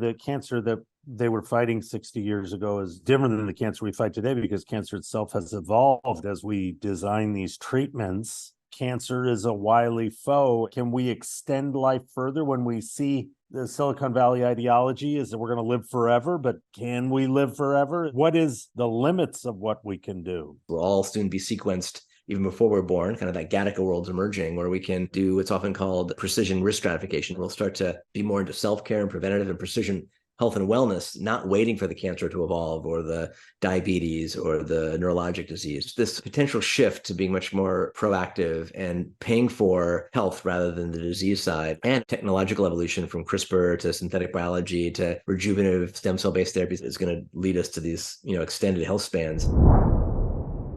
the cancer that they were fighting 60 years ago is different than the cancer we fight today, because cancer itself has evolved as we design these treatments. Cancer is a wily foe. Can we extend life further when we see the Silicon Valley ideology is that we're going to live forever, but can we live forever? What is the limits of what we can do? We'll all soon be sequenced even before we're born. Kind of that Gattaca world's emerging, where we can do what's often called precision risk stratification. We'll start to be more into self-care and preventative and precision health and wellness, not waiting for the cancer to evolve or the diabetes or the neurologic disease. This potential shift to being much more proactive and paying for health rather than the disease side, and technological evolution from CRISPR to synthetic biology to rejuvenative stem cell-based therapies is going to lead us to these, extended health spans.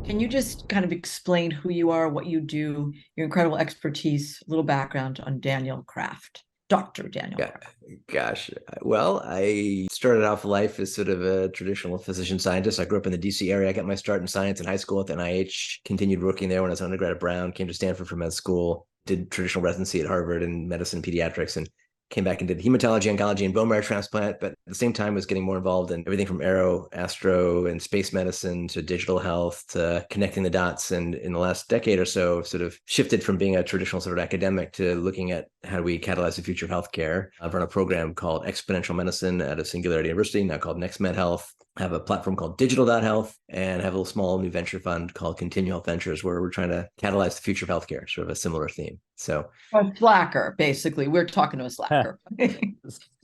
Can you just kind of explain who you are, what you do, your incredible expertise, a little background on Daniel Kraft? Dr. Daniel Kraft. Gosh, well, I started off life as sort of a traditional physician scientist. I grew up in the DC area. I got my start in science in high school at the NIH, continued working there when I was an undergrad at Brown, came to Stanford for med school, did traditional residency at Harvard in medicine and pediatrics, and came back and did hematology, oncology, and bone marrow transplant, but at the same time was getting more involved in everything from aero, astro, and space medicine to digital health to connecting the dots. And in the last decade or so, sort of shifted from being a traditional sort of academic to looking at how do we catalyze the future of healthcare. I've run a program called Exponential Medicine at a Singularity University, now called NextMed Health. I have a platform called Digital.Health, and I have a little small new venture fund called Continue Health Ventures, where we're trying to catalyze the future of healthcare, sort of a similar theme. So a slacker, basically. We're talking to a slacker.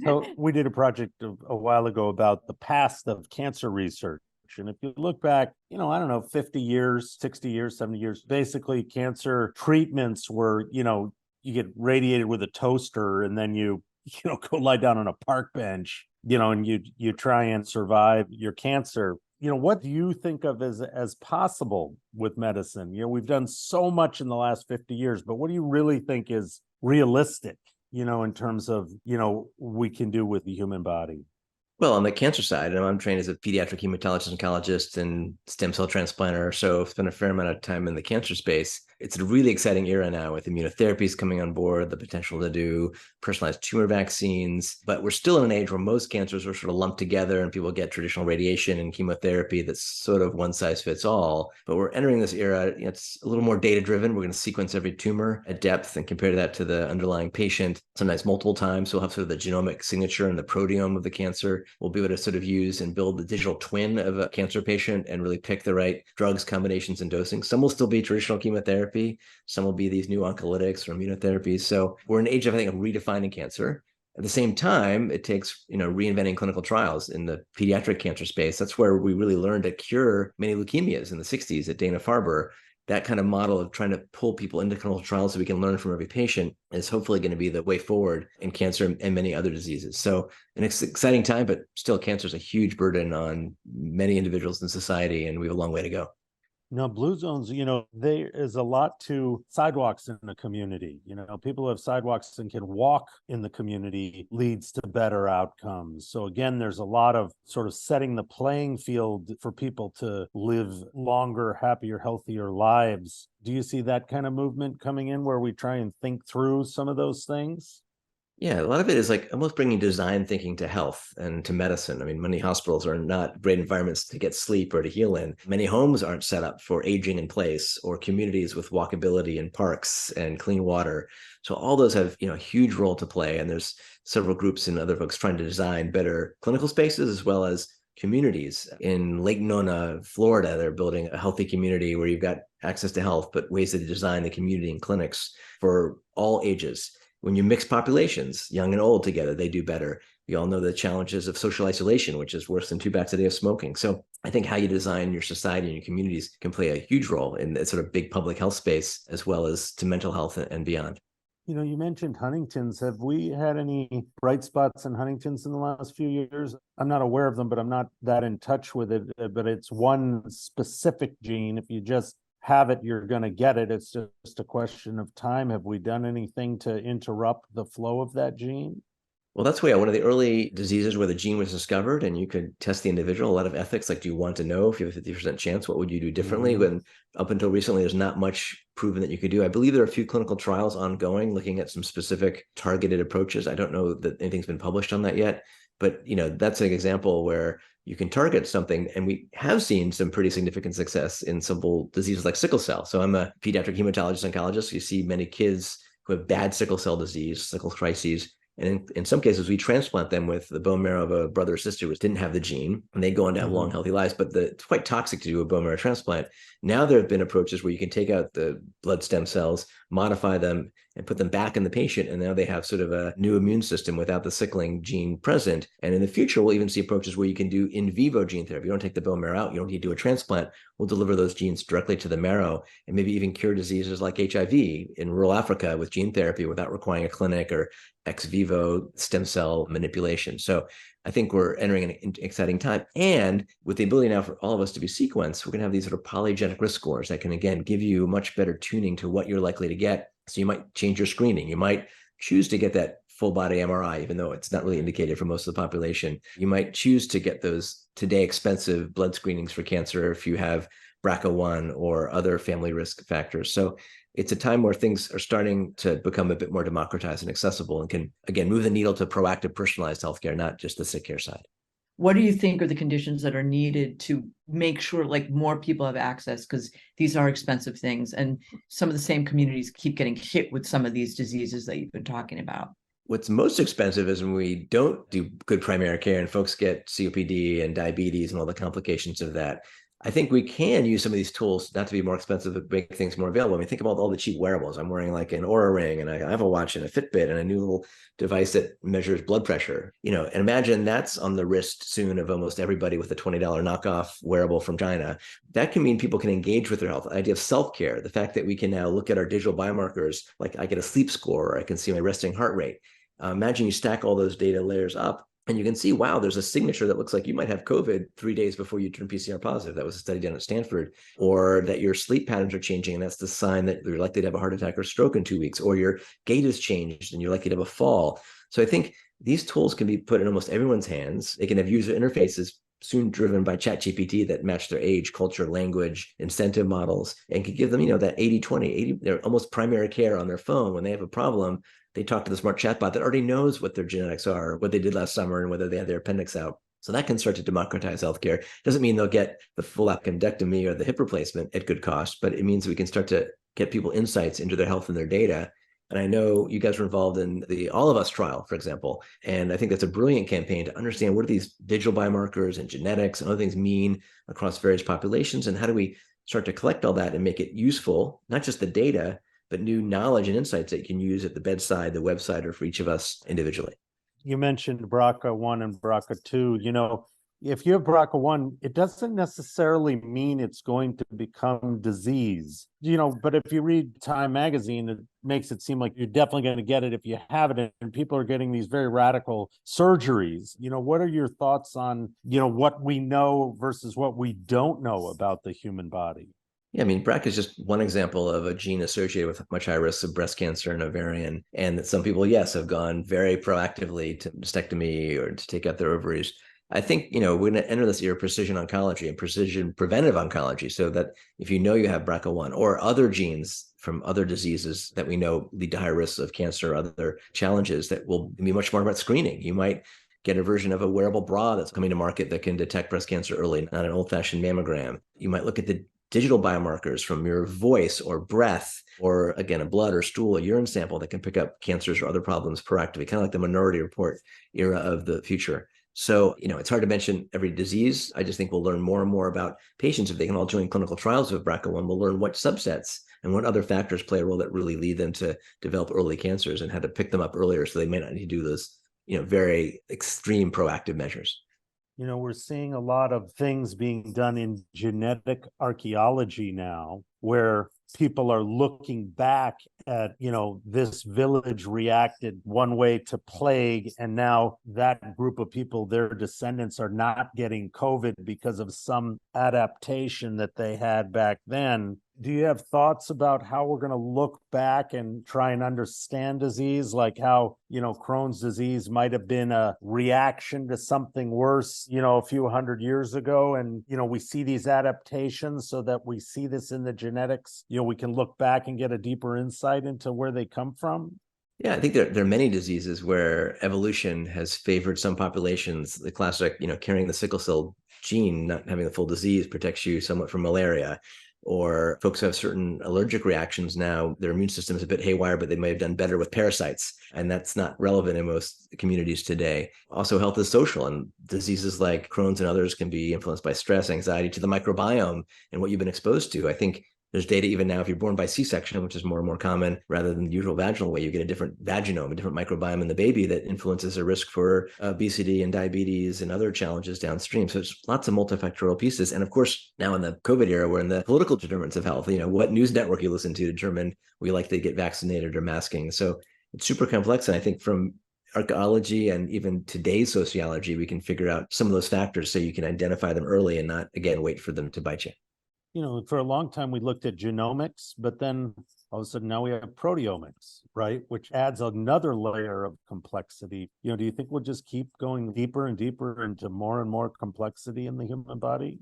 So we did a project a while ago about the past of cancer research. And if you look back, 50 years, 60 years, 70 years, basically cancer treatments were, you get radiated with a toaster and then you go lie down on a park bench, and you try and survive your cancer. What do you think of as possible with medicine? We've done so much in the last 50 years, but what do you really think is realistic, in terms of, we can do with the human body? Well, on the cancer side, I'm trained as a pediatric hematologist, oncologist, and stem cell transplanter. So I've spent a fair amount of time in the cancer space. It's a really exciting era now with immunotherapies coming on board, the potential to do personalized tumor vaccines. But we're still in an age where most cancers are sort of lumped together and people get traditional radiation and chemotherapy that's sort of one size fits all. But we're entering this era, it's a little more data driven. We're going to sequence every tumor at depth and compare that to the underlying patient, sometimes multiple times. So we'll have sort of the genomic signature and the proteome of the cancer. We'll be able to sort of use and build the digital twin of a cancer patient and really pick the right drugs, combinations, and dosing. Some will still be traditional chemotherapy. Some will be these new oncolytics or immunotherapies. So we're in an age, I think, of redefining cancer. At the same time, it takes, reinventing clinical trials in the pediatric cancer space. That's where we really learned to cure many leukemias in the 60s at Dana-Farber. That kind of model of trying to pull people into clinical trials so we can learn from every patient is hopefully going to be the way forward in cancer and many other diseases. So an exciting time, but still cancer is a huge burden on many individuals in society, and we have a long way to go. Blue zones, there is a lot to sidewalks in the community. People who have sidewalks and can walk in the community leads to better outcomes. So again, there's a lot of sort of setting the playing field for people to live longer, happier, healthier lives. Do you see that kind of movement coming in where we try and think through some of those things? Yeah, a lot of it is like almost bringing design thinking to health and to medicine. I mean, many hospitals are not great environments to get sleep or to heal in. Many homes aren't set up for aging in place, or communities with walkability and parks and clean water. So all those have, a huge role to play. And there's several groups and other folks trying to design better clinical spaces as well as communities. In Lake Nona, Florida, they're building a healthy community where you've got access to health, but ways to design the community and clinics for all ages. When you mix populations, young and old, together, they do better. We all know the challenges of social isolation, which is worse than 2 packs a day of smoking. So I think how you design your society and your communities can play a huge role in that sort of big public health space, as well as to mental health and beyond. You mentioned Huntingtons. Have we had any bright spots in Huntingtons in the last few years? I'm not aware of them, but I'm not that in touch with it. But it's one specific gene. If you just have it, you're going to get it. It's just a question of time. Have we done anything to interrupt the flow of that gene? Well, that's one of the early diseases where the gene was discovered and you could test the individual. A lot of ethics, like, do you want to know if you have a 50% chance, what would you do differently? Mm-hmm. When up until recently, there's not much proven that you could do. I believe there are a few clinical trials ongoing looking at some specific targeted approaches. I don't know that anything's been published on that yet. But, that's an example where you can target something. And we have seen some pretty significant success in simple diseases like sickle cell. So I'm a pediatric hematologist oncologist. You see many kids who have bad sickle cell disease, sickle crises. And in some cases, we transplant them with the bone marrow of a brother or sister who didn't have the gene, and they go on to have long, healthy lives. But it's quite toxic to do a bone marrow transplant. Now there have been approaches where you can take out the blood stem cells, modify them, and put them back in the patient. And now they have sort of a new immune system without the sickling gene present. And in the future, we'll even see approaches where you can do in vivo gene therapy. You don't take the bone marrow out. You don't need to do a transplant. We'll deliver those genes directly to the marrow and maybe even cure diseases like HIV in rural Africa with gene therapy without requiring a clinic or ex vivo stem cell manipulation. So I think we're entering an exciting time. And with the ability now for all of us to be sequenced, we're going to have these sort of polygenic risk scores that can, again, give you much better tuning to what you're likely to get. So you might change your screening. You might choose to get that full body MRI, even though it's not really indicated for most of the population. You might choose to get those today expensive blood screenings for cancer if you have BRCA1 or other family risk factors. So it's a time where things are starting to become a bit more democratized and accessible and can, again, move the needle to proactive, personalized healthcare, not just the sick care side. What do you think are the conditions that are needed to make sure like more people have access? Because these are expensive things, and some of the same communities keep getting hit with some of these diseases that you've been talking about. What's most expensive is when we don't do good primary care and folks get COPD and diabetes and all the complications of that. I think we can use some of these tools not to be more expensive, but make things more available. I mean, think about all the cheap wearables. I'm wearing like an Oura ring, and I have a watch and a Fitbit and a new little device that measures blood pressure. And imagine that's on the wrist soon of almost everybody with a $20 knockoff wearable from China. That can mean people can engage with their health. The idea of self-care, the fact that we can now look at our digital biomarkers, like I get a sleep score, or I can see my resting heart rate. Imagine you stack all those data layers up, and you can see, wow, there's a signature that looks like you might have COVID 3 days before you turn PCR positive. That was a study done at Stanford. Or that your sleep patterns are changing, and that's the sign that you're likely to have a heart attack or stroke in 2 weeks. Or your gait has changed, and you're likely to have a fall. So I think these tools can be put in almost everyone's hands. They can have user interfaces soon driven by ChatGPT that match their age, culture, language, incentive models, and can give them, that 80-20, they're almost primary care on their phone. When they have a problem, they talk to the smart chatbot that already knows what their genetics are, what they did last summer, and whether they had their appendix out. So that can start to democratize healthcare. Doesn't mean they'll get the full appendectomy or the hip replacement at good cost, but it means we can start to get people insights into their health and their data. And I know you guys were involved in the All of Us trial, for example. And I think that's a brilliant campaign to understand what do these digital biomarkers and genetics and other things mean across various populations, and how do we start to collect all that and make it useful, not just the data, but new knowledge and insights that you can use at the bedside, the website, or for each of us individually. You mentioned BRCA1 and BRCA2. If you have BRCA1, it doesn't necessarily mean it's going to become disease. But if you read Time magazine, it makes it seem like you're definitely going to get it if you have it. And people are getting these very radical surgeries. What are your thoughts on, what we know versus what we don't know about the human body? Yeah, I mean, BRCA is just one example of a gene associated with much higher risks of breast cancer and ovarian. And that some people, yes, have gone very proactively to mastectomy or to take out their ovaries. I think, we're going to enter this era of precision oncology and precision preventive oncology, so that if you know you have BRCA1 or other genes from other diseases that we know lead to higher risks of cancer or other challenges, that will be much more about screening. You might get a version of a wearable bra that's coming to market that can detect breast cancer early, not an old-fashioned mammogram. You might look at the digital biomarkers from your voice or breath, or again, a blood or stool, a urine sample that can pick up cancers or other problems proactively, kind of like the Minority Report era of the future. So, it's hard to mention every disease. I just think we'll learn more and more about patients. If they can all join clinical trials of BRCA1, we'll learn what subsets and what other factors play a role that really lead them to develop early cancers, and how to pick them up earlier so they may not need to do those, very extreme proactive measures. We're seeing a lot of things being done in genetic archaeology now, where people are looking back at, this village reacted one way to plague, and now that group of people, their descendants, are not getting COVID because of some adaptation that they had back then. Do you have thoughts about how we're going to look back and try and understand disease, like how, Crohn's disease might have been a reaction to something worse, a few hundred years ago? And, we see these adaptations so that we see this in the genetics. We can look back and get a deeper insight into where they come from. Yeah, I think there are many diseases where evolution has favored some populations. The classic, carrying the sickle cell gene, not having the full disease protects you somewhat from malaria. Or folks who have certain allergic reactions now, their immune system is a bit haywire, but they may have done better with parasites. And that's not relevant in most communities today. Also, health is social, and diseases like Crohn's and others can be influenced by stress, anxiety, to the microbiome and what you've been exposed to. I think there's data even now, if you're born by C-section, which is more and more common, rather than the usual vaginal way, you get a different vaginome, a different microbiome in the baby that influences a risk for obesity and diabetes and other challenges downstream. So there's lots of multifactorial pieces. And of course, now in the COVID era, we're in the political determinants of health. What news network you listen to determine we like to get vaccinated or masking. So it's super complex. And I think from archaeology and even today's sociology, we can figure out some of those factors so you can identify them early and not, again, wait for them to bite you. For a long time, we looked at genomics, but then all of a sudden now we have proteomics, right? Which adds another layer of complexity. Do you think we'll just keep going deeper and deeper into more and more complexity in the human body?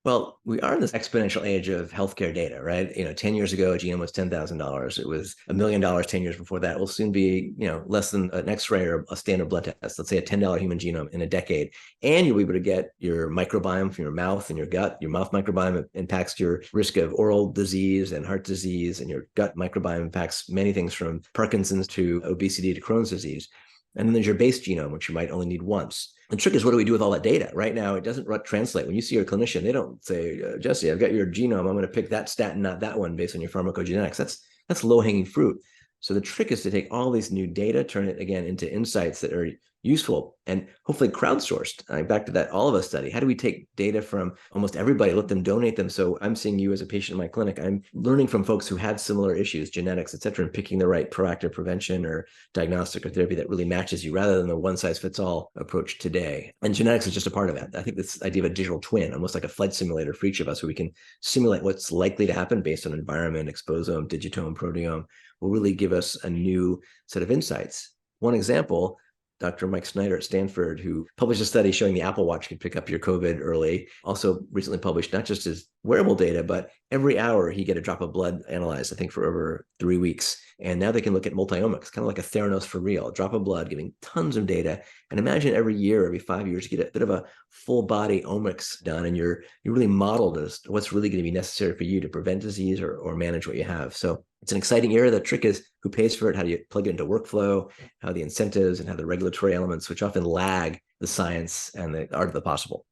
Well, we are in this exponential age of healthcare data, right? 10 years ago, a genome was $10,000. It was $1 million 10 years before that. It will soon be, less than an X-ray or a standard blood test. Let's say a $10 human genome in a decade. And you'll be able to get your microbiome from your mouth and your gut. Your mouth microbiome impacts your risk of oral disease and heart disease, and your gut microbiome impacts many things from Parkinson's to obesity to Crohn's disease. And then there's your base genome, which you might only need once. The trick is, what do we do with all that data? Right now, it doesn't translate. When you see your clinician, they don't say, Jesse, I've got your genome. I'm going to pick that statin, not that one, based on your pharmacogenetics. That's low-hanging fruit. So the trick is to take all these new data, turn it again into insights that are useful and hopefully crowdsourced. Back to that All of Us study. How do we take data from almost everybody, let them donate them? So I'm seeing you as a patient in my clinic. I'm learning from folks who had similar issues, genetics, et cetera, and picking the right proactive prevention or diagnostic or therapy that really matches you, rather than the one-size-fits-all approach today. And genetics is just a part of that. I think this idea of a digital twin, almost like a flight simulator for each of us, where we can simulate what's likely to happen based on environment, exposome, digitome, proteome, will really give us a new set of insights. One example, Dr. Mike Snyder at Stanford, who published a study showing the Apple Watch can pick up your COVID early, also recently published not just his wearable data, but every hour he get a drop of blood analyzed, I think for over 3 weeks. And now they can look at multi-omics, kind of like a Theranos for real, a drop of blood giving tons of data. And imagine every year, every 5 years, you get a bit of a full body omics done, and you're really modeled as what's really going to be necessary for you to prevent disease or manage what you have. So it's an exciting era. The trick is, who pays for it? How do you plug it into workflow? How the incentives and how the regulatory elements, which often lag the science and the art of the possible.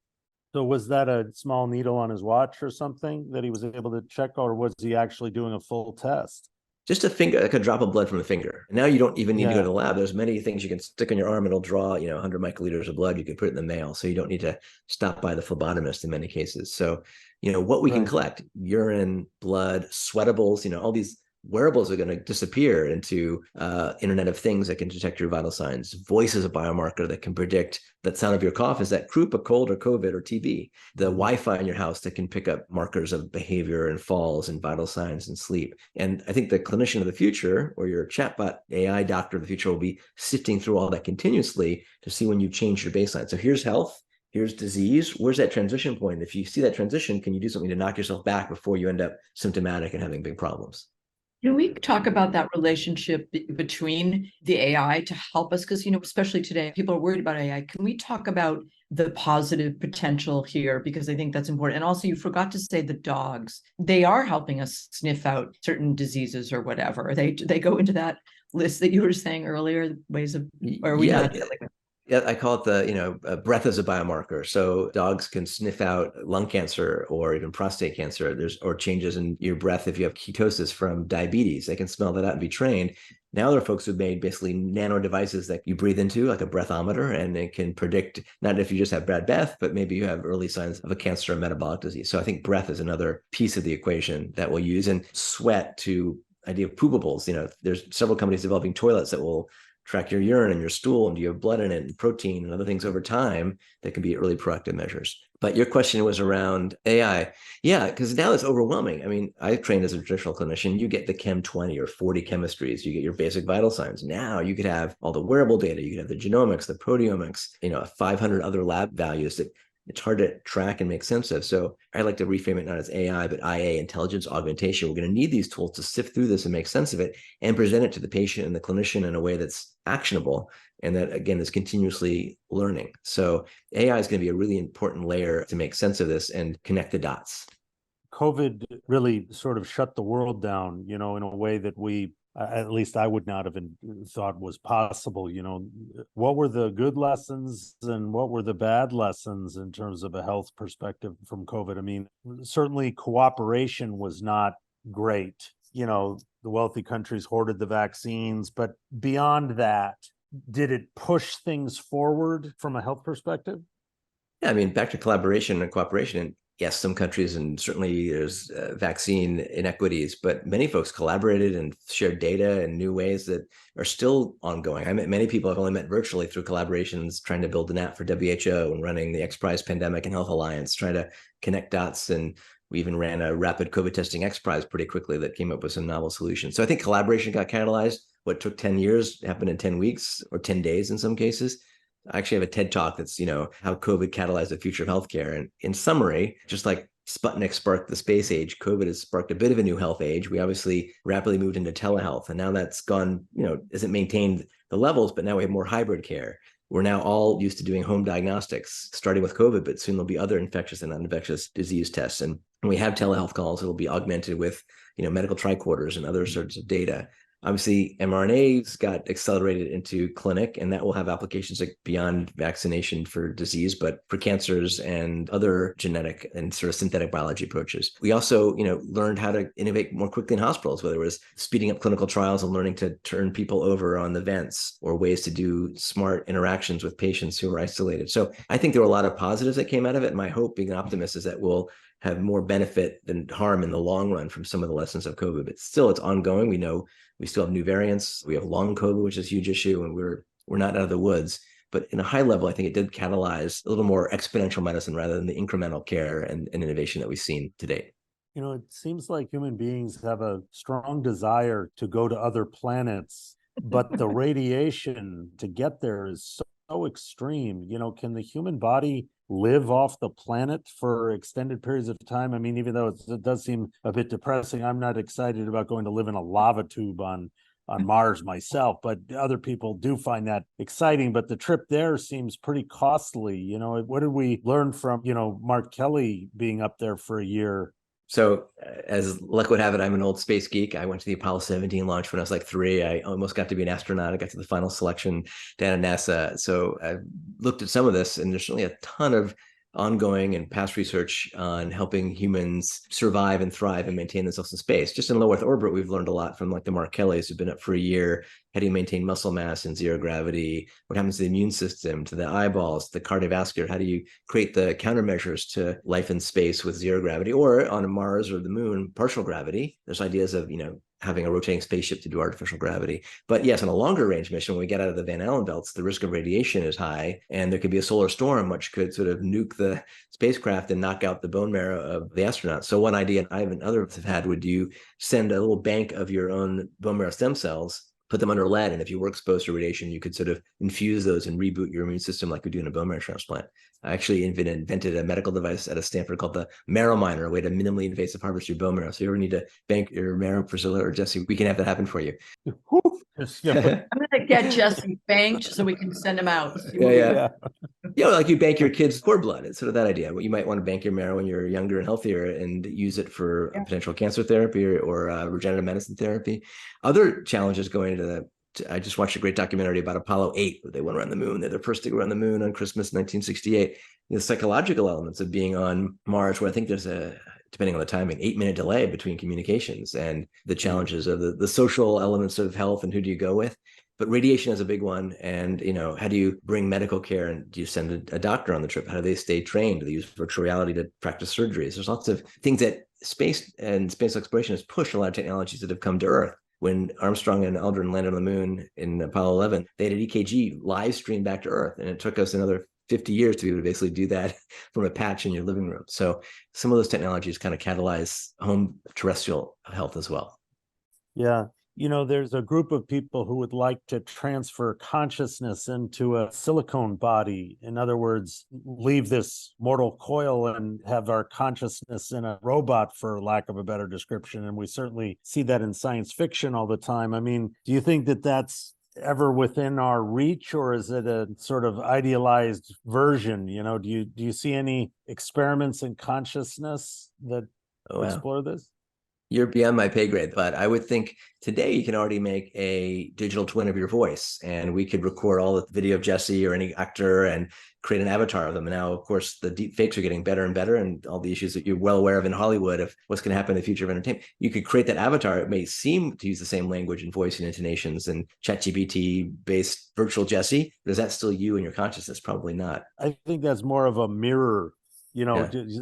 So was that a small needle on his watch or something that he was able to check, or was he actually doing a full test? Just a finger, like a drop of blood from the finger. Now you don't even need to go to the lab. There's many things you can stick on your arm. It'll draw, 100 microliters of blood. You can put it in the mail. So you don't need to stop by the phlebotomist in many cases. So, what we can collect, urine, blood, sweatables, all these wearables are going to disappear into Internet of Things that can detect your vital signs. Voice is a biomarker that can predict that sound of your cough. Is that croup, a cold, or COVID, or TB? The Wi-Fi in your house that can pick up markers of behavior and falls and vital signs and sleep. And I think the clinician of the future, or your chatbot AI doctor of the future, will be sifting through all that continuously to see when you change your baseline. So here's health. Here's disease. Where's that transition point? If you see that transition, can you do something to knock yourself back before you end up symptomatic and having big problems? Can we talk about that relationship between the AI to help us? Because, especially today, people are worried about AI. Can we talk about the positive potential here? Because I think that's important. And also, you forgot to say the dogs. They are helping us sniff out certain diseases or whatever. They go into that list that you were saying earlier, ways of, or we not? Yeah, I call it the, breath as a biomarker. So dogs can sniff out lung cancer or even prostate cancer. Or changes in your breath if you have ketosis from diabetes. They can smell that out and be trained. Now there are folks who've made basically nano devices that you breathe into, like a breathometer, and it can predict not if you just have bad breath, but maybe you have early signs of a cancer or metabolic disease. So I think breath is another piece of the equation that we'll use. And sweat, to idea of poopables. There's several companies developing toilets that will track your urine and your stool, and do you have blood in it, and protein and other things over time that can be early proactive measures. But your question was around AI. Yeah, because now it's overwhelming. I mean, I trained as a traditional clinician. You get the Chem 20 or 40 chemistries. You get your basic vital signs. Now you could have all the wearable data. You could have the genomics, the proteomics, 500 other lab values that it's hard to track and make sense of. So I like to reframe it not as AI, but IA, intelligence augmentation. We're going to need these tools to sift through this and make sense of it and present it to the patient and the clinician in a way that's actionable and that, again, is continuously learning. So AI is going to be a really important layer to make sense of this and connect the dots. COVID really sort of shut the world down, in a way that we, at least I would not have thought was possible. What were the good lessons and what were the bad lessons in terms of a health perspective from COVID? I mean, certainly cooperation was not great. The wealthy countries hoarded the vaccines, but beyond that, did it push things forward from a health perspective? Yeah, I mean, back to collaboration and cooperation. And yes, some countries, and certainly there's vaccine inequities, but many folks collaborated and shared data in new ways that are still ongoing. I met many people I've only met virtually through collaborations, trying to build an app for WHO and running the XPRIZE Pandemic and Health Alliance, trying to connect dots. And we even ran a rapid COVID testing XPRIZE pretty quickly that came up with some novel solutions. So I think collaboration got catalyzed. What took 10 years happened in 10 weeks or 10 days in some cases. I actually have a TED talk that's, how COVID catalyzed the future of healthcare. And in summary, just like Sputnik sparked the space age, COVID has sparked a bit of a new health age. We obviously rapidly moved into telehealth, and now that's gone, isn't maintained the levels, but now we have more hybrid care. We're now all used to doing home diagnostics, starting with COVID, but soon there'll be other infectious and non-infectious disease tests. And when we have telehealth calls, it'll be augmented with, medical tricorders and other sorts of data. Obviously, mRNA's got accelerated into clinic, and that will have applications like beyond vaccination for disease, but for cancers and other genetic and sort of synthetic biology approaches. We also, learned how to innovate more quickly in hospitals, whether it was speeding up clinical trials and learning to turn people over on the vents, or ways to do smart interactions with patients who are isolated. So I think there were a lot of positives that came out of it. My hope, being an optimist, is that we'll have more benefit than harm in the long run from some of the lessons of COVID. But still, it's ongoing. We know we still have new variants. We have long COVID, which is a huge issue, and we're not out of the woods. But in a high level, I think it did catalyze a little more exponential medicine rather than the incremental care and innovation that we've seen to date. It seems like human beings have a strong desire to go to other planets, but the radiation to get there is so extreme. Can the human body live off the planet for extended periods of time? I mean, even though it does seem a bit depressing, I'm not excited about going to live in a lava tube on Mars myself, but other people do find that exciting. But the trip there seems pretty costly. What did we learn from, Mark Kelly being up there for a year? So as luck would have it, I'm an old space geek. I went to the Apollo 17 launch when I was like 3. I almost got to be an astronaut. I got to the final selection down at NASA. So I looked at some of this, and there's certainly a ton of ongoing and past research on helping humans survive and thrive and maintain themselves in space. Just in low Earth orbit, we've learned a lot from like the Mark Kellys who've been up for a year. How do you maintain muscle mass in zero gravity? What happens to the immune system, to the eyeballs, the cardiovascular? How do you create the countermeasures to life in space with zero gravity, or on Mars or the moon, partial gravity? There's ideas of, having a rotating spaceship to do artificial gravity. But yes, on a longer range mission, when we get out of the Van Allen belts, the risk of radiation is high, and there could be a solar storm, which could sort of nuke the spacecraft and knock out the bone marrow of the astronauts. So one idea I and others have had, would you send a little bank of your own bone marrow stem cells, put them under lead, and if you were exposed to radiation, you could sort of infuse those and reboot your immune system like we do in a bone marrow transplant. I actually invented a medical device at Stanford called the marrow miner, a way to minimally invasive harvest your bone marrow. So if you ever need to bank your marrow, Priscilla or Jesse, we can have that happen for you. I'm going to get Jesse banked so we can send him out. Yeah. Like you bank your kids' cord blood. It's sort of that idea. You might want to bank your marrow when you're younger and healthier and use it for potential cancer therapy or regenerative medicine therapy. Other challenges going into I just watched a great documentary about Apollo 8, where they went around the moon. They're the first to go around the moon on Christmas 1968. The psychological elements of being on Mars, where I think there's depending on the timing, 8-minute delay between communications, and the challenges of the social elements of health and who do you go with. But radiation is a big one. And, how do you bring medical care, and do you send a doctor on the trip? How do they stay trained? Do they use virtual reality to practice surgeries? There's lots of things that space and space exploration has pushed a lot of technologies that have come to Earth. When Armstrong and Aldrin landed on the moon in Apollo 11, they had an EKG live streamed back to Earth. And it took us another 50 years to be able to basically do that from a patch in your living room. So some of those technologies kind of catalyze home terrestrial health as well. Yeah. there's a group of people who would like to transfer consciousness into a silicone body. In other words, leave this mortal coil and have our consciousness in a robot, for lack of a better description. And we certainly see that in science fiction all the time. I mean, do you think that that's ever within our reach, or is it a sort of idealized version? Do you see any experiments in consciousness that explore this? You're beyond my pay grade, but I would think today you can already make a digital twin of your voice, and we could record all the video of Jesse or any actor and create an avatar of them. And now, of course, the deep fakes are getting better and better, and all the issues that you're well aware of in Hollywood of what's going to happen in the future of entertainment. You could create that avatar. It may seem to use the same language and voice and intonations and ChatGPT based virtual Jesse, but is that still you and your consciousness? Probably not. I think that's more of a mirror,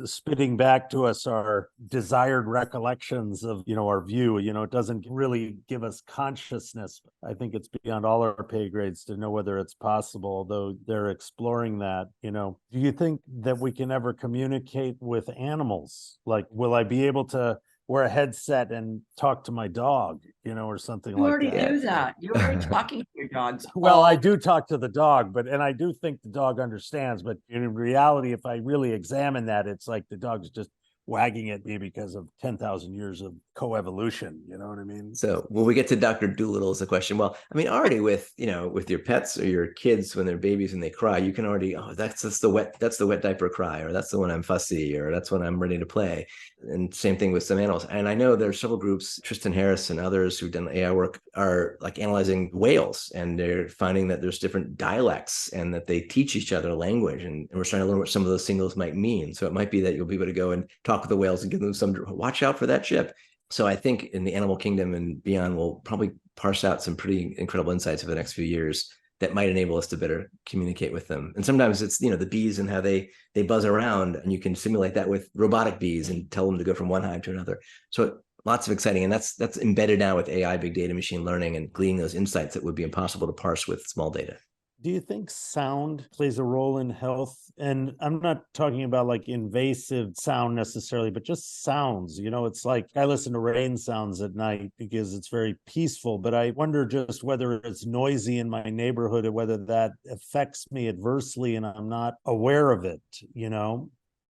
spitting back to us our desired recollections of, our view. It doesn't really give us consciousness. I think it's beyond all our pay grades to know whether it's possible, although they're exploring that. Do you think that we can ever communicate with animals? Like, will I be able to wear a headset and talk to my dog, or something like that? You already do that. You're already talking to your dogs. Well, I do talk to the dog, and I do think the dog understands. But in reality, if I really examine that, it's like the dog's just wagging at me because of 10,000 years of coevolution. You know what I mean? So when we get to Dr. Doolittle is the question. Well, I mean, already with your pets or your kids when they're babies and they cry, you can already, that's the wet diaper cry, or that's the one I'm fussy, or that's when I'm ready to play. And same thing with some animals. And I know there are several groups, Tristan Harris and others who've done AI work, are like analyzing whales, and they're finding that there's different dialects and that they teach each other language. And we're trying to learn what some of those signals might mean. So it might be that you'll be able to go and talk with the whales and give them some, watch out for that ship. So I think in the animal kingdom and beyond, we'll probably parse out some pretty incredible insights over the next few years that might enable us to better communicate with them. And sometimes it's, the bees and how they buzz around, and you can simulate that with robotic bees and tell them to go from one hive to another. So lots of exciting, and that's embedded now with AI, big data, machine learning, and gleaning those insights that would be impossible to parse with small data. Do you think sound plays a role in health? And I'm not talking about like invasive sound necessarily, but just sounds. It's like I listen to rain sounds at night because it's very peaceful, but I wonder just whether it's noisy in my neighborhood or whether that affects me adversely and I'm not aware of it.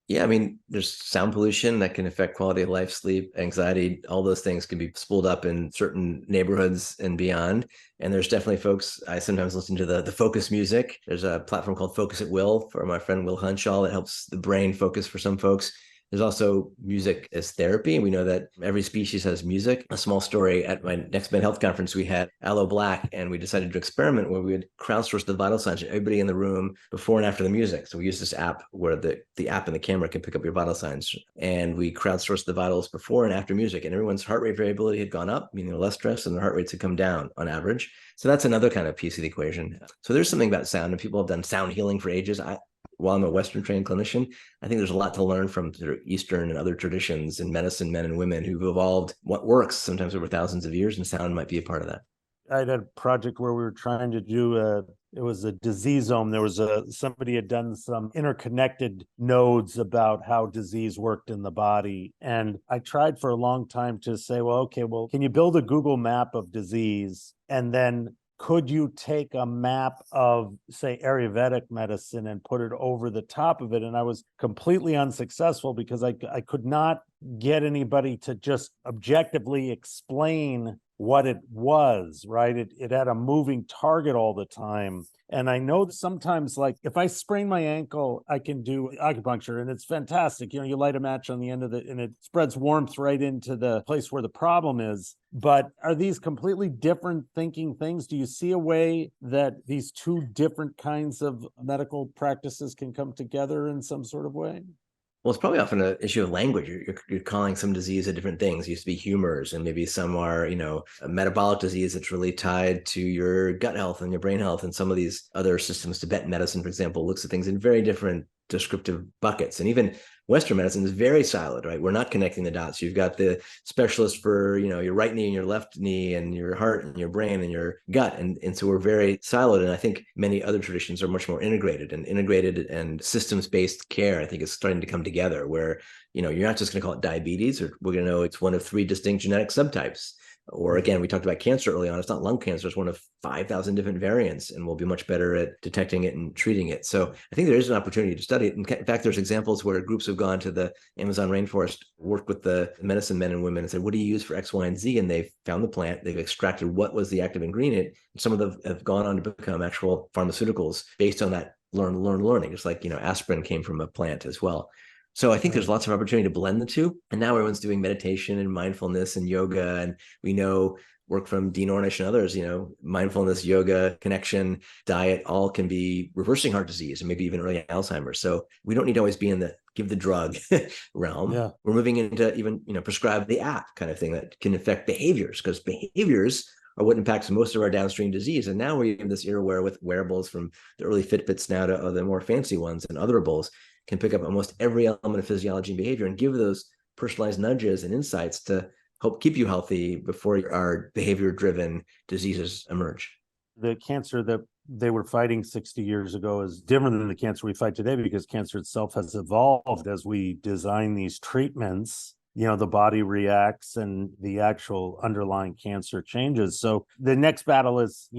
Yeah, I mean, there's sound pollution that can affect quality of life, sleep, anxiety. All those things can be spooled up in certain neighborhoods and beyond. And there's definitely folks, I sometimes listen to the focus music. There's a platform called Focus at Will for my friend Will Hunshaw that helps the brain focus for some folks. There's also music as therapy. And we know that every species has music. A small story, at my Next Med Health Conference, we had Aloe Black, and we decided to experiment where we would crowdsource the vital signs of everybody in the room before and after the music. So we use this app where the app and the camera can pick up your vital signs. And we crowdsourced the vitals before and after music. And everyone's heart rate variability had gone up, meaning they're less stressed, and their heart rates had come down on average. So that's another kind of piece of the equation. So there's something about sound, and people have done sound healing for ages. While I'm a Western trained clinician, I think there's a lot to learn from Eastern and other traditions in medicine, men and women who've evolved what works sometimes over thousands of years, and sound might be a part of that. I had a project where we were trying to do it was a diseaseome. There was somebody had done some interconnected nodes about how disease worked in the body. And I tried for a long time to say, can you build a Google map of disease? And then could you take a map of, say, Ayurvedic medicine and put it over the top of it? And I was completely unsuccessful because I could not get anybody to just objectively explain what it was, right? It had a moving target all the time. And I know that sometimes, like if I sprain my ankle, I can do acupuncture and it's fantastic. You light a match on the end of it and it spreads warmth right into the place where the problem is. But are these completely different thinking things? Do you see a way that these two different kinds of medical practices can come together in some sort of way? Well, it's probably often an issue of language. You're calling some disease a different things. It used to be humors, and maybe some are, a metabolic disease that's really tied to your gut health and your brain health. And some of these other systems, Tibetan medicine, for example, looks at things in very different descriptive buckets. And even Western medicine is very siloed, right? We're not connecting the dots. You've got the specialist for, your right knee and your left knee and your heart and your brain and your gut. And so we're very siloed. And I think many other traditions are much more integrated and systems-based care, I think, is starting to come together where, you're not just going to call it diabetes, or we're going to know it's one of 3 distinct genetic subtypes. Or again, we talked about cancer early on. It's not lung cancer. It's one of 5,000 different variants, and we'll be much better at detecting it and treating it. So I think there is an opportunity to study it. In fact, there's examples where groups have gone to the Amazon rainforest, worked with the medicine men and women and said, what do you use for X, Y, and Z? And they've found the plant, they've extracted what was the active ingredient. And some of them have gone on to become actual pharmaceuticals based on that learning. It's like, aspirin came from a plant as well. So I think there's lots of opportunity to blend the two. And now everyone's doing meditation and mindfulness and yoga. And we know work from Dean Ornish and others, mindfulness, yoga, connection, diet, all can be reversing heart disease and maybe even early Alzheimer's. So we don't need to always be in the give the drug realm. Yeah. We're moving into even, prescribe the app kind of thing that can affect behaviors, because behaviors are what impacts most of our downstream disease. And now we're in this era where with wearables from the early Fitbits now to the more fancy ones and otherables can pick up almost every element of physiology and behavior and give those personalized nudges and insights to help keep you healthy before our behavior-driven diseases emerge. The cancer that they were fighting 60 years ago is different than the cancer we fight today, because cancer itself has evolved as we design these treatments. The body reacts and the actual underlying cancer changes. So the next battle is,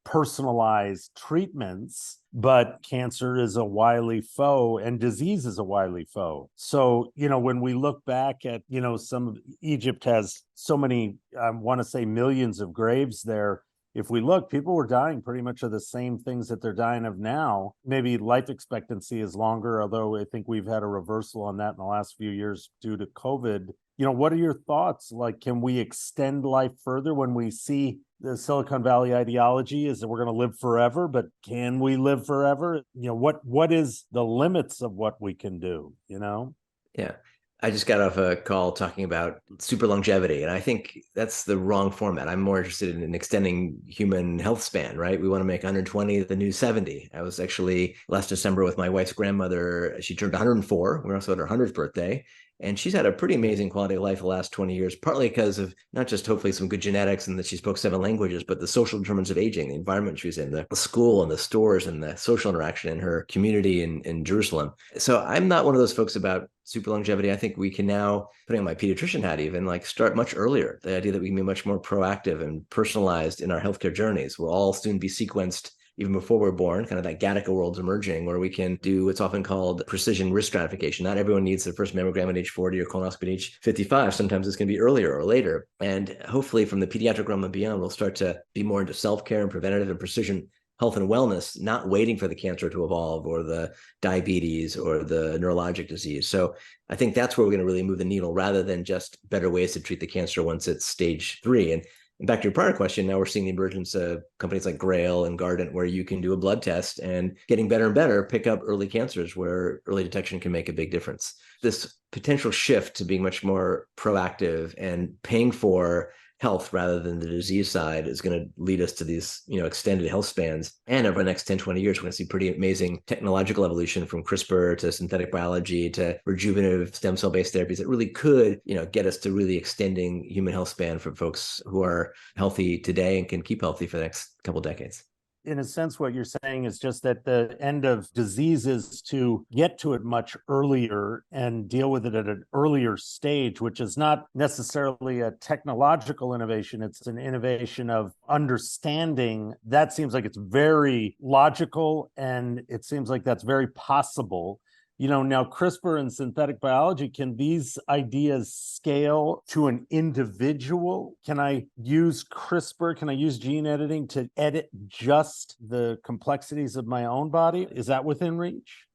personalized treatments, but cancer is a wily foe and disease is a wily foe. So, when we look back at, some of Egypt has so many, I want to say millions of graves there. If we look, people were dying pretty much of the same things that they're dying of now. Maybe life expectancy is longer, although I think we've had a reversal on that in the last few years due to COVID. What are your thoughts? Like, can we extend life further when we see the Silicon Valley ideology is that we're going to live forever, but can we live forever? What is the limits of what we can do, Yeah. I just got off a call talking about super longevity, and I think that's the wrong format. I'm more interested in extending human health span, right? We want to make 120 the new 70. I was actually last December with my wife's grandmother. She turned 104. We're also at her 100th birthday. And she's had a pretty amazing quality of life the last 20 years, partly because of not just hopefully some good genetics and that she spoke 7 languages, but the social determinants of aging, the environment she was in, the school and the stores and the social interaction in her community in Jerusalem. So I'm not one of those folks about super longevity. I think we can now, putting on my pediatrician hat even, start much earlier. The idea that we can be much more proactive and personalized in our healthcare journeys. We'll all soon be sequenced even before we're born. Kind of that Gattaca world's emerging, where we can do what's often called precision risk stratification. Not everyone needs their first mammogram at age 40 or colonoscopy at age 55. Sometimes it's going to be earlier or later. And hopefully from the pediatric realm and beyond, we'll start to be more into self-care and preventative and precision health and wellness, not waiting for the cancer to evolve or the diabetes or the neurologic disease. So I think that's where we're going to really move the needle, rather than just better ways to treat the cancer once it's stage 3. And back to your prior question, now we're seeing the emergence of companies like Grail and Guardant, where you can do a blood test and, getting better and better, pick up early cancers where early detection can make a big difference. This potential shift to being much more proactive and paying for health rather than the disease side is going to lead us to these, extended health spans. And over the next 10, 20 years, we're going to see pretty amazing technological evolution, from CRISPR to synthetic biology to rejuvenative stem cell-based therapies that really could, get us to really extending human health span for folks who are healthy today and can keep healthy for the next couple of decades. In a sense, what you're saying is just that the end of disease is to get to it much earlier and deal with it at an earlier stage, which is not necessarily a technological innovation. It's an innovation of understanding. That seems like it's very logical, and it seems like that's very possible. Now CRISPR and synthetic biology, can these ideas scale to an individual? Can I use CRISPR? Can I use gene editing to edit just the complexities of my own body? Is that within reach?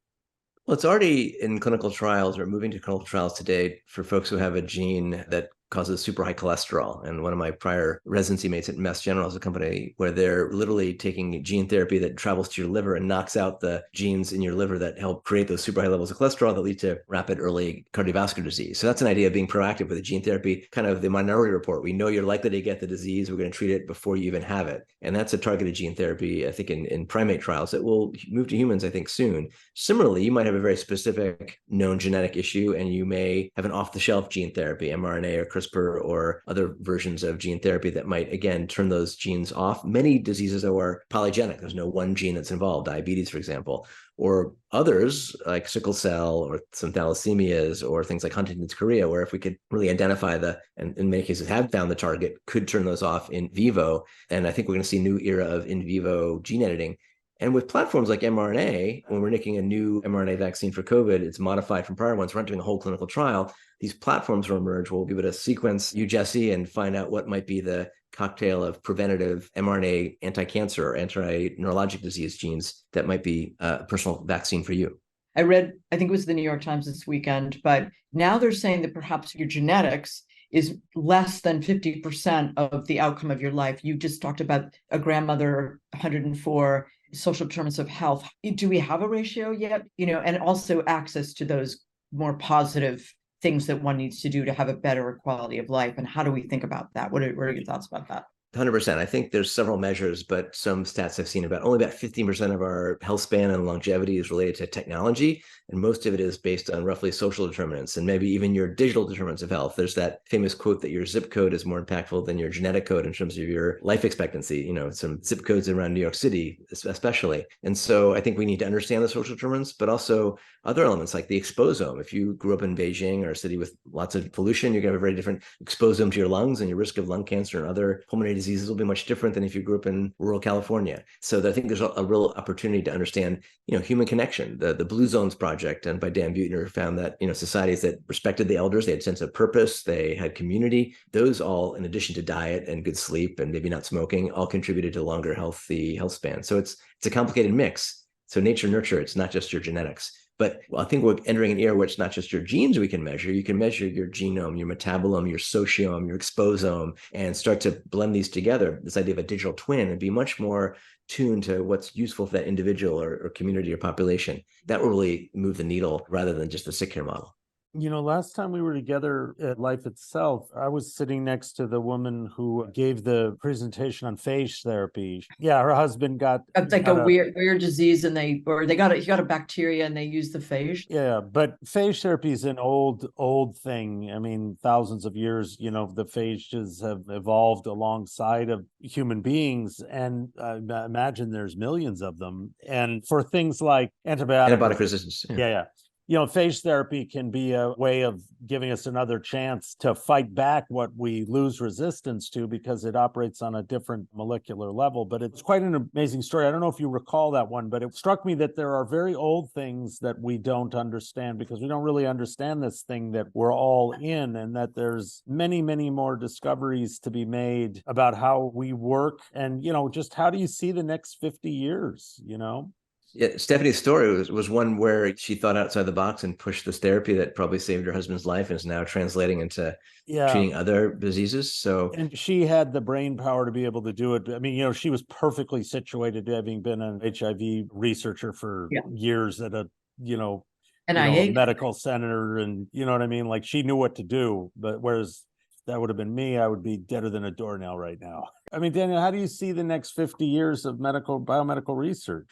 Well, it's already in clinical trials, or moving to clinical trials today, for folks who have a gene that causes super high cholesterol. And one of my prior residency mates at Mass General is a company where they're literally taking gene therapy that travels to your liver and knocks out the genes in your liver that help create those super high levels of cholesterol that lead to rapid early cardiovascular disease. So that's an idea of being proactive with the gene therapy, kind of the Minority Report. We know you're likely to get the disease. We're going to treat it before you even have it. And that's a targeted gene therapy, I think, in primate trials that will move to humans, I think, soon. Similarly, you might have a very specific known genetic issue, and you may have an off-the-shelf gene therapy, mRNA or CRISPR CRISPR or other versions of gene therapy that might, again, turn those genes off. Many diseases are polygenic. There's no one gene that's involved, diabetes, for example, or others like sickle cell or some thalassemias or things like Huntington's chorea, where if we could really identify and in many cases have found the target, could turn those off in vivo. And I think we're going to see a new era of in vivo gene editing. And with platforms like mRNA, when we're making a new mRNA vaccine for COVID, it's modified from prior ones. We're not doing a whole clinical trial. These platforms will emerge. We'll be able to sequence you, Jesse, and find out what might be the cocktail of preventative mRNA anti-cancer or anti-neurologic disease genes that might be a personal vaccine for you. I read, I think it was the New York Times this weekend, but now they're saying that perhaps your genetics is less than 50% of the outcome of your life. You just talked about a grandmother, 104, social determinants of health. Do we have a ratio yet? And also access to those more positive things that one needs to do to have a better quality of life. And how do we think about that? What are your thoughts about that? 100%. I think there's several measures, but some stats I've seen only about 15% of our health span and longevity is related to technology. And most of it is based on roughly social determinants and maybe even your digital determinants of health. There's that famous quote that your zip code is more impactful than your genetic code in terms of your life expectancy, some zip codes around New York City, especially. And so I think we need to understand the social determinants, but also other elements like the exposome. If you grew up in Beijing or a city with lots of pollution, you're going to have a very different exposome to your lungs, and your risk of lung cancer and other pulmonary diseases will be much different than if you grew up in rural California. So I think there's a real opportunity to understand, human connection. The Blue Zones Project and by Dan Buettner found that, societies that respected the elders, they had a sense of purpose, they had community. Those all, in addition to diet and good sleep and maybe not smoking, all contributed to longer healthy health span. So it's a complicated mix. So nature, nurture, it's not just your genetics. But I think we're entering an era where it's not just your genes we can measure. You can measure your genome, your metabolome, your sociome, your exposome, and start to blend these together, this idea of a digital twin, and be much more tuned to what's useful for that individual or community or population. That will really move the needle rather than just the sick care model. Last time we were together at Life Itself, I was sitting next to the woman who gave the presentation on phage therapy. Yeah, her husband got like a weird disease, and he got a bacteria, and they used the phage. Yeah, but phage therapy is an old thing. I mean, thousands of years. The phages have evolved alongside of human beings, and I imagine there's millions of them. And for things like antibiotic resistance. Yeah. Phage therapy can be a way of giving us another chance to fight back what we lose resistance to because it operates on a different molecular level. But it's quite an amazing story. I don't know if you recall that one, but it struck me that there are very old things that we don't understand because we don't really understand this thing that we're all in, and that there's many, many more discoveries to be made about how we work. And, just how do you see the next 50 years, Yeah, Stephanie's story was one where she thought outside the box and pushed this therapy that probably saved her husband's life and is now translating into treating other diseases. And she had the brain power to be able to do it. I mean, she was perfectly situated, having been an HIV researcher for years at a, medical center, and you know what I mean? Like, she knew what to do, but whereas that would have been me, I would be deader than a doornail right now. I mean, Daniel, how do you see the next 50 years of biomedical research?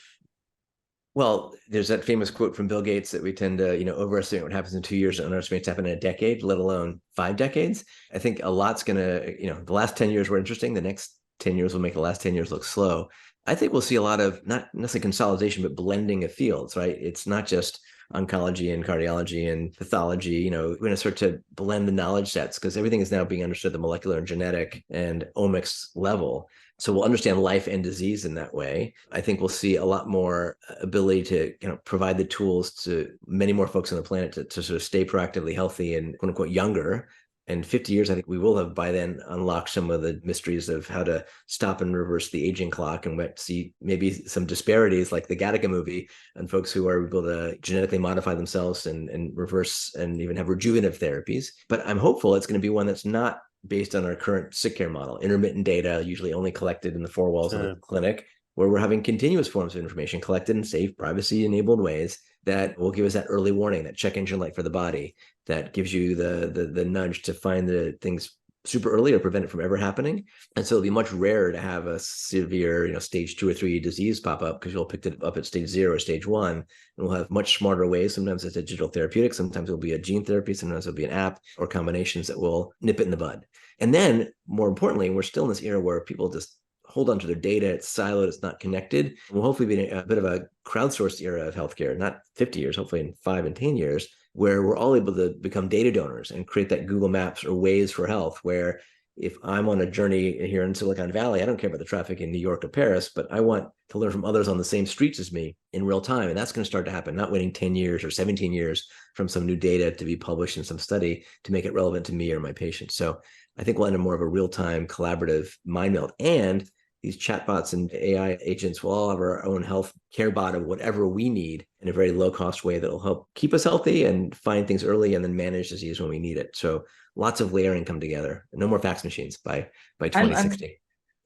Well, there's that famous quote from Bill Gates that we tend to, overestimate what happens in 2 years and underestimate what's happened in a decade, let alone 5 decades. I think a lot's going to, the last 10 years were interesting. The next 10 years will make the last 10 years look slow. I think we'll see a lot of not necessarily consolidation, but blending of fields, right? It's not just oncology and cardiology and pathology. We're going to start to blend the knowledge sets because everything is now being understood at the molecular and genetic and omics level. So we'll understand life and disease in that way. I think we'll see a lot more ability to provide the tools to many more folks on the planet to sort of stay proactively healthy and quote unquote younger. And 50 years, I think we will have by then unlocked some of the mysteries of how to stop and reverse the aging clock, and we'll see maybe some disparities like the Gattaca movie and folks who are able to genetically modify themselves and reverse and even have rejuvenative therapies. But I'm hopeful it's going to be one that's not based on our current sick care model, intermittent data, usually only collected in the 4 walls of the clinic, where we're having continuous forms of information collected in safe, privacy-enabled ways that will give us that early warning, that check engine light for the body, that gives you the nudge to find the things super early or prevent it from ever happening. And so it'll be much rarer to have a severe, stage 2 or 3 disease pop up, because you'll pick it up at stage 0 or stage 1. And we'll have much smarter ways. Sometimes it's a digital therapeutic, sometimes it'll be a gene therapy, sometimes it'll be an app or combinations that will nip it in the bud. And then more importantly, we're still in this era where people just hold on to their data. It's siloed, it's not connected. We'll hopefully be in a bit of a crowdsourced era of healthcare, not 50 years, hopefully in 5 and 10 years, where we're all able to become data donors and create that Google Maps or Waze for health, where if I'm on a journey here in Silicon Valley, I don't care about the traffic in New York or Paris, but I want to learn from others on the same streets as me in real time. And that's going to start to happen, not waiting 10 years or 17 years from some new data to be published in some study to make it relevant to me or my patients. So I think we'll end up more of a real-time collaborative mind meld. And these chatbots and AI agents will all have our own health care bot of whatever we need in a very low-cost way that will help keep us healthy and find things early and then manage disease when we need it. So lots of layering come together. No more fax machines by 2060.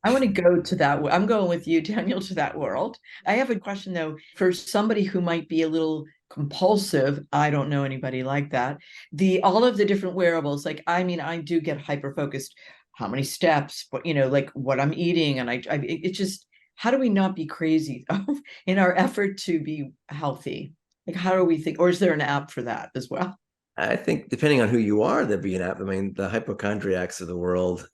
I want to go to that. I'm going with you, Daniel, to that world. I have a question, though, for somebody who might be a little compulsive. I don't know anybody like that. All of the different wearables, I do get hyper-focused. How many steps, but what I'm eating. And it's just, how do we not be crazy in our effort to be healthy? How do we think, or is there an app for that as well? I think depending on who you are, there'd be an app. I mean, the hypochondriacs of the world,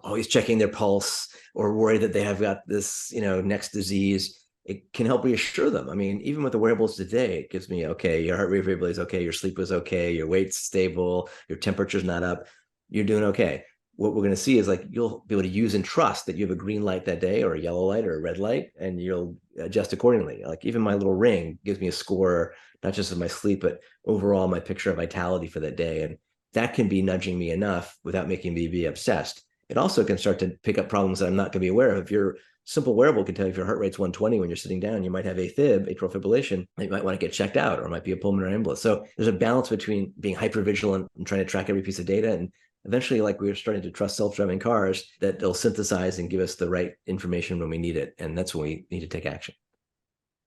always checking their pulse or worry that they have got this, next disease. It can help reassure them. I mean, even with the wearables today, it gives me, okay, your heart rate variability is okay, your sleep is okay, your weight's stable, your temperature's not up, you're doing okay. What we're going to see is you'll be able to use and trust that you have a green light that day or a yellow light or a red light, and you'll adjust accordingly. Even my little ring gives me a score, not just of my sleep, but overall my picture of vitality for that day. And that can be nudging me enough without making me be obsessed. It also can start to pick up problems that I'm not going to be aware of. If your simple wearable can tell you if your heart rate's 120 when you're sitting down, you might have AFib, atrial fibrillation, you might want to get checked out, or it might be a pulmonary embolus. So there's a balance between being hypervigilant and trying to track every piece of data, and eventually, we're starting to trust self-driving cars that they'll synthesize and give us the right information when we need it. And that's when we need to take action.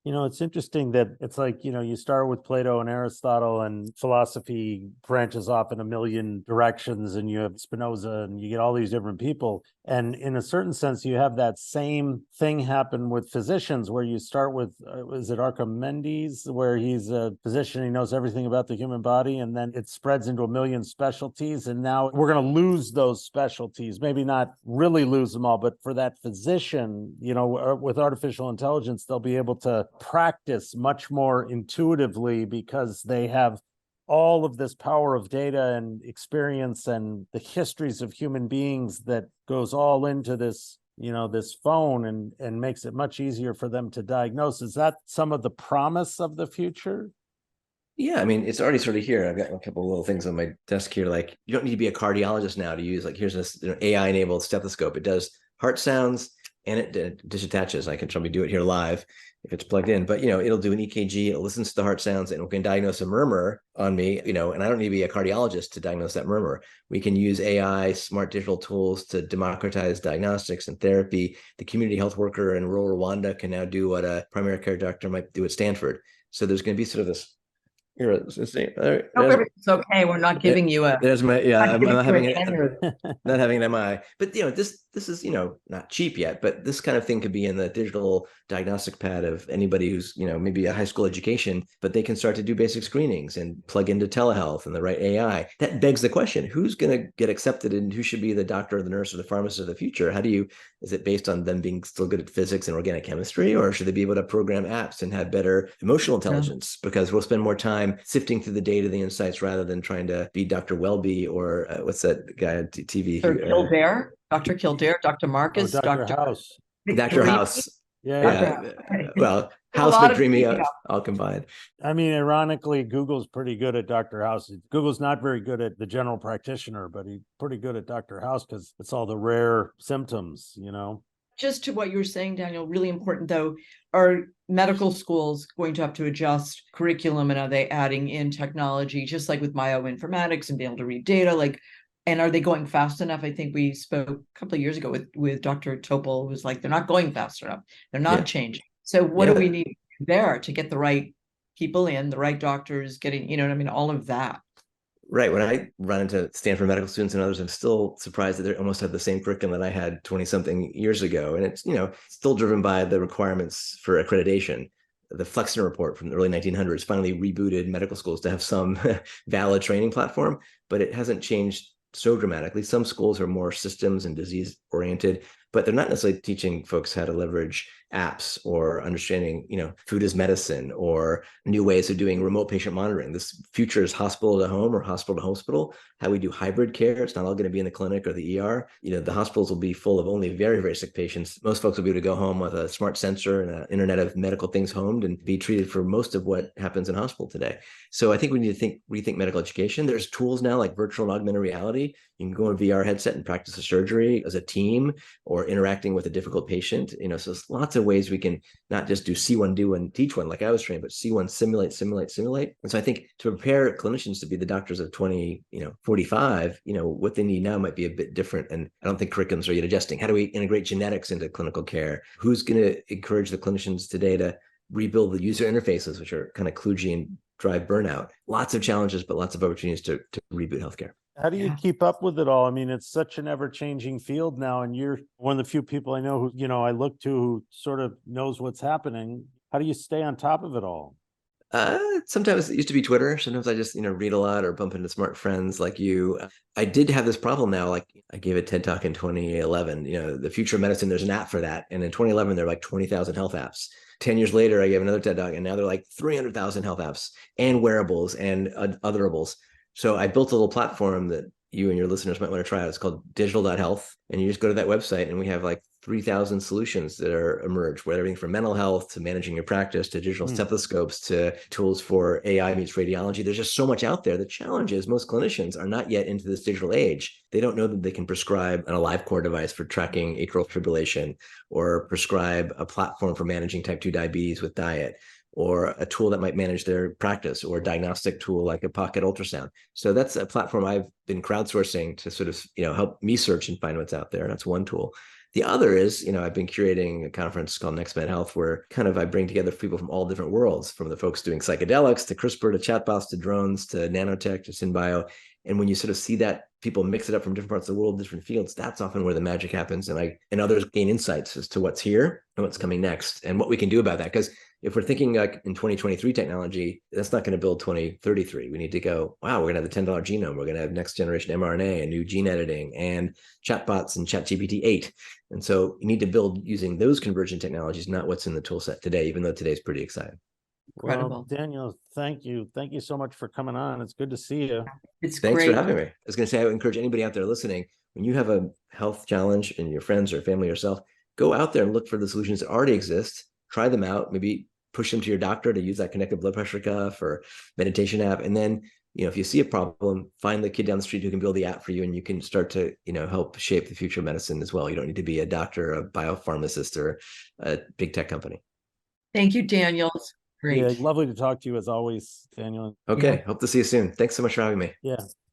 It's interesting that it's you start with Plato and Aristotle, and philosophy branches off in a million directions, and you have Spinoza, and you get all these different people. And in a certain sense, you have that same thing happen with physicians, where you start with, is it Archimedes, where he's a physician, he knows everything about the human body, and then it spreads into a million specialties. And now we're going to lose those specialties, maybe not really lose them all, but for that physician, with artificial intelligence, they'll be able to practice much more intuitively because they have all of this power of data and experience and the histories of human beings that goes all into this, this phone, and makes it much easier for them to diagnose. Is that some of the promise of the future? Yeah, I mean, it's already sort of here. I've got a couple of little things on my desk here. You don't need to be a cardiologist now to use, here's this AI-enabled stethoscope. It does heart sounds and it disattaches. I can probably do it here live if it's plugged in, but it'll do an EKG, it listens to the heart sounds, and it can diagnose a murmur on me, and I don't need to be a cardiologist to diagnose that murmur. We can use AI, smart digital tools to democratize diagnostics and therapy. The community health worker in rural Rwanda can now do what a primary care doctor might do at Stanford. So there's going to be sort of this. It's okay. We're not giving you a. There's my I'm not having not having an MI, but this is not cheap yet. But this kind of thing could be in the digital diagnostic pad of anybody who's maybe a high school education, but they can start to do basic screenings and plug into telehealth and the right AI. That begs the question: who's going to get accepted, and who should be the doctor or the nurse or the pharmacist of the future? Is it based on them being still good at physics and organic chemistry, or should they be able to program apps and have better emotional intelligence? Because we'll spend more time sifting through the data, the insights, rather than trying to be Dr. Welby or what's that guy on TV? Dr. Kildare, Dr. Marcus, Dr. House. Dr. House. Yeah. Well, House, McDreamy, all combined. I mean, ironically, Google's pretty good at Dr. House. Google's not very good at the general practitioner, but he's pretty good at Dr. House because it's all the rare symptoms, Just to what you were saying, Daniel, really important though, are medical schools going to have to adjust curriculum, and are they adding in technology, just like with bioinformatics and being able to read data, and are they going fast enough? I think we spoke a couple of years ago with Dr. Topol, who was they're not going fast enough. They're not changing. So what do we need there to get the right people in, the right doctors getting, all of that? Right. When I run into Stanford medical students and others, I'm still surprised that they almost have the same curriculum that I had 20 something years ago. And it's, still driven by the requirements for accreditation. The Flexner report from the early 1900s finally rebooted medical schools to have some valid training platform, but it hasn't changed so dramatically. Some schools are more systems and disease oriented, but they're not necessarily teaching folks how to leverage apps or understanding, food as medicine or new ways of doing remote patient monitoring. This future is hospital to home or hospital to hospital, how we do hybrid care. It's not all going to be in the clinic or the ER. The hospitals will be full of only very, very sick patients. Most folks will be able to go home with a smart sensor and an internet of medical things homed and be treated for most of what happens in hospital today. So I think we need to rethink medical education. There's tools now like virtual and augmented reality. You can go in a VR headset and practice a surgery as a team or interacting with a difficult patient. So there's lots of ways we can not just do see one, do one, teach one like I was trained, but see one, simulate. And so I think to prepare clinicians to be the doctors of 2045, what they need now might be a bit different. And I don't think curriculums are yet adjusting. How do we integrate genetics into clinical care? Who's going to encourage the clinicians today to rebuild the user interfaces, which are kind of kludgy and drive burnout? Lots of challenges, but lots of opportunities to reboot healthcare. How do you keep up with it all? I mean, it's such an ever-changing field now, and you're one of the few people I know who, I look to who sort of knows what's happening. How do you stay on top of it all? Sometimes it used to be Twitter. Sometimes I just, read a lot or bump into smart friends like you. I did have this problem now. Like I gave a TED talk in 2011, the future of medicine, there's an app for that. And in 2011, there were like 20,000 health apps. 10 years later, I gave another TED talk and now they're like 300,000 health apps and wearables and otherables. So I built a little platform that you and your listeners might want to try out. It's called digital.health. And you just go to that website and we have like 3,000 solutions that are emerged, where everything from mental health to managing your practice to digital stethoscopes to tools for AI meets radiology. There's just so much out there. The challenge is most clinicians are not yet into this digital age. They don't know that they can prescribe an AliveCore device for tracking atrial fibrillation or prescribe a platform for managing type 2 diabetes with diet, or a tool that might manage their practice, or a diagnostic tool like a pocket ultrasound. So that's a platform I've been crowdsourcing to sort of, help me search and find what's out there. That's one tool. The other is, I've been curating a conference called Next Med Health, where kind of I bring together people from all different worlds, from the folks doing psychedelics to CRISPR to chatbots to drones to nanotech to synbio. And when you sort of see that people mix it up from different parts of the world, different fields, that's often where the magic happens. And others gain insights as to what's here and what's coming next and what we can do about that. Because if we're thinking like in 2023 technology, that's not going to build 2033. We need to go, wow, we're going to have the $10 genome. We're going to have next generation mRNA and new gene editing and chatbots and ChatGPT 8. And so you need to build using those convergent technologies, not what's in the tool set today, even though today's pretty exciting. Incredible. Well, Daniel, thank you. Thank you so much for coming on. It's good to see you. It's Thanks great. for having me. I was going to say, I would encourage anybody out there listening, when you have a health challenge in your friends or family or yourself, go out there and look for the solutions that already exist, try them out, maybe push them to your doctor to use that connected blood pressure cuff or meditation app. And then, if you see a problem, find the kid down the street who can build the app for you, and you can start to, help shape the future of medicine as well. You don't need to be a doctor, a biopharmacist, or a big tech company. Thank you, Daniel. It's great. Yeah, lovely to talk to you as always, Daniel. Okay. Hope to see you soon. Thanks so much for having me. Yeah.